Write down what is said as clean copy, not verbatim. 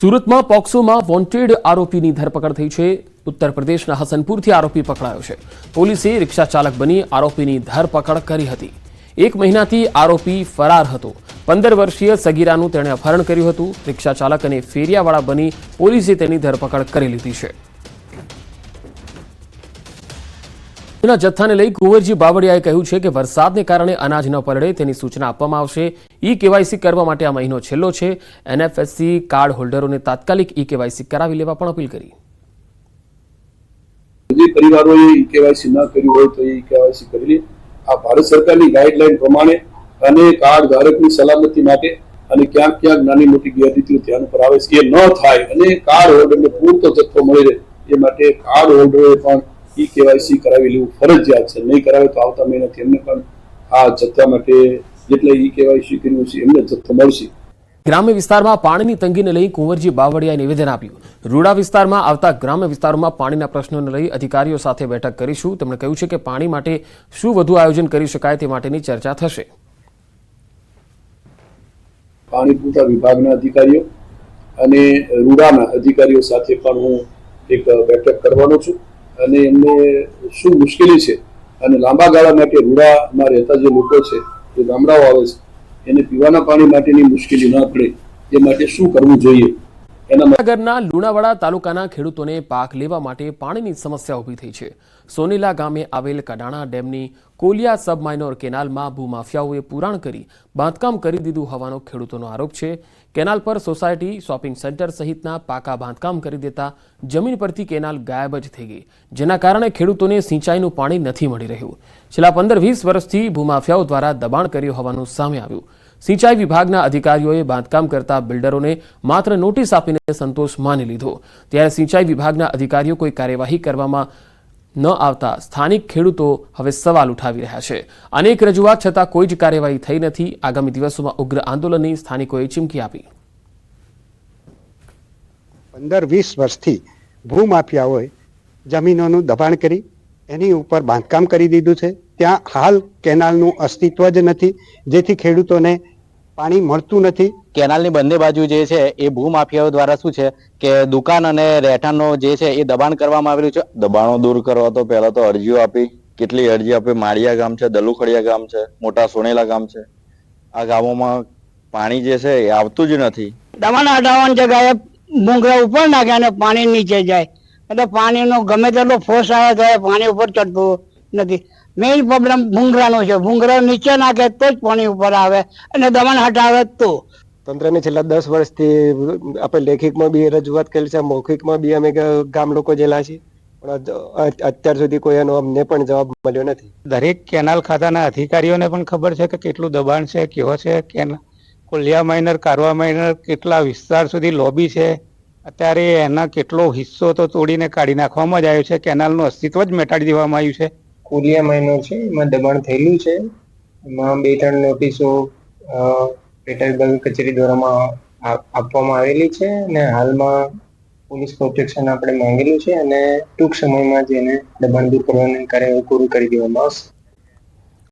સુરતમાં પોક્સોમાં વોન્ટેડ આરોપીની ધરપકડ થઈ છે। ઉત્તર પ્રદેશના હસનપુરથી આરોપી પકડાયો છે। પોલીસે રિક્ષા ચાલક બની આરોપીની ધરપકડ કરી હતી। 1 મહિનાથી આરોપી ફરાર હતો। 15 વર્ષીય સગીરાનું તેણે અપહરણ કર્યું હતું। રિક્ષા ચાલક અને ફેરિયાવાળા બની પોલીસે તેની ધરપકડ કરી લીધી છે। જથ્થાને લઈ કુંવરજી બાવળિયાએ કહ્યું છે કે વરસાદને કારણે અનાજ ન પલળે તેની સૂચના આપવામાં આવશે। ઈ-કેવાયસી કરવા માટે આ મહિનો છેલ્લો છે। એનએફએસસી કાર્ડ હોલ્ડરોને તાત્કાલિક ઈ-કેવાયસી કરાવી લેવા પણ અપીલ કરી। જે પરિવારોએ ઈ-કેવાયસી ન કર્યું હોય તો ઈ-કેવાયસી કરી લે। આ ભારત સરકારની ગાઈડલાઈન પ્રમાણે અને કાર્ડ ધારકની સલામતી માટે અને ક્યાંક ક્યાંક નાની મોટી ગેરરીતિઓ ધ્યાન પર આવે છે, એ ન થાય અને કાર્ડ હોલ્ડરને પૂરતો જથ્થો મળી રહે એ માટે કાર્ડ હોલ્ડરોએ પણ ઈ-કેવાયસી કરાવી લેવું ફરજિયાત છે। નહીં કરાવે તો આવતા મહિનાથી એમને પણ આ જથ્થા માટે જેટલા ઈ-કેવાયસી કર્યું છે એમને જથ્થો મળશે। ગ્રામ્ય વિસ્તારમાં પાણીની તંગીને લઈ કુંવરજી બાવળિયાએ નિવેદન આપ્યું। રૂડા વિસ્તારમાં આવતા ગ્રામ્ય વિસ્તારોમાં પાણીના પ્રશ્નોને લઈ અધિકારીઓ સાથે બેઠક કરીશું। તેમણે કહ્યું છે કે પાણી માટે શું વધુ આયોજન કરી શકાય તે માટેની ચર્ચા થશે। પાણી પૂરતા વિભાગના અધિકારીઓ અને રૂડાના અધિકારીઓ સાથે પણ હું એક બેઠક કરવાનો છું અને એમને શું મુશ્કેલી છે અને લાંબા ગાળા માટે રૂડામાં રહેતા જે લોકો છે, જે ગામડાઓ આવે છે, એને પીવાના પાણી માટેની મુશ્કેલી ન પડે એ માટે શું કરવું જોઈએ। નગરના લુણાવાડા તાલુકાના ખેડૂતોને પાક લેવા માટે પાણીની સમસ્યા ઊભી થઈ છે। સોનેલા ગામે આવેલ કડાણા ડેમની કોલિયા સબ માઇનોર કેનાલમાં ભૂમાફિયાઓએ પુરાણ કરી બાંધકામ કરી દીધું હોવાનો ખેડૂતોનો આરોપ છે। કેનાલ પર સોસાયટી, શોપિંગ સેન્ટર સહિતના પાકા બાંધકામ કરી દેતા જમીન પરથી કેનાલ ગાયબ જ થઈ ગઈ, જેના કારણે ખેડૂતોને સિંચાઈનું પાણી નથી મળી રહ્યું। છેલ્લા 15-20 વર્ષથી ભૂમાફિયાઓ દ્વારા દબાણ કર્યું હોવાનું સામે આવ્યું। સિંચાઈ વિભાગના અધિકારીઓએ બાંધકામ કરતા બિલ્ડરોને માત્ર નોટિસ આપીને સંતોષ માની લીધો, ત્યારે સિંચાઈ વિભાગના અધિકારીઓ કોઈ કાર્યવાહી કરવામાં ન આવતા સ્થાનિક ખેડૂતો હવે સવાલ ઉઠાવી રહ્યા છે। અનેક રજૂઆત છતાં કોઈ જ કાર્યવાહી થઈ નથી। આગામી દિવસોમાં ઉગ્ર આંદોલનની સ્થાનિકોએ ચીમકી આપી। 15-20 વર્ષથી ભૂમાફિયાઓએ જમીનોનું દબાણ કરી એની ઉપર બાંધકામ કરી દીધું છે। ત્યાં હાલ કેનાલનું અસ્તિત્વ જ નથી, જેથી ખેડૂતોને પાણી મળતું નથી। કેનાલની બંને બાજુ જે છે એ ભૂમાફિયાઓ દ્વારા શું છે કે દુકાન અને રહેઠાણનો જે છે એ દબાણ કરવામાં આવેલું છે। દબાણો દૂર કરવા તો પહેલા તો અરજીઓ આપી, કેટલી અરજી આપી। માળિયા ગામ છે, દલુખડિયા ગામ છે, મોટા સોનેલા ગામ છે, આ ગામોમાં પાણી જે છે એ આવતું જ નથી। દબાણ હટાવવાની જગ્યાએ ભૂંગળા ઉપર નાખે અને પાણી નીચે જાય, એટલે પાણીનો ગમે તેટલો ફોર્સ આવે તો પાણી ઉપર ચડતું નથી। મેઇન પ્રોબ્લેમ ભૂંગળાનો છે। ભૂંગળા નીચે નાખે તો જ પાણી ઉપર આવે અને દબાણ હટાવે તો। તંત્રને છેલ્લા 10 વર્ષથી આપણે લેખિતમાં બી રજૂઆત કરેલી છે, મૌખિકમાં બી અમે ગામ લોકો જેલા છીએ, પણ અત્યાર સુધી કોઈ એનો અમને પણ જવાબ મળ્યો નથી। દરેક કેનાલ ખાતાના અધિકારીઓને પણ ખબર છે કે કેટલું દબાણ છે, કેવો છે। કોલિયા માઇનર, કારવા માઇનર કેટલા વિસ્તાર સુધી લોબી છે। અત્યારે એના કેટલો હિસ્સો તો તોડીને કાઢી નાખવામાં જ આવ્યો છે। કેનાલનું અસ્તિત્વ જ મટાડી દેવામાં આવ્યું છે। કોલિયા માઇનર છે એમાં દબાણ થયેલું છે। એમાં 2-3 નોટિસો પેટા વિભાગ કચેરી દ્વારા આપવામાં આવેલી છે અને હાલમાં પોલીસ પ્રોટેક્શન આપણે માંગેલું છે અને ટૂંક સમયમાં જ એને દબાણ દૂર કરવાની કાર્યવાહી પૂરી કરી દેવામાં આવશે।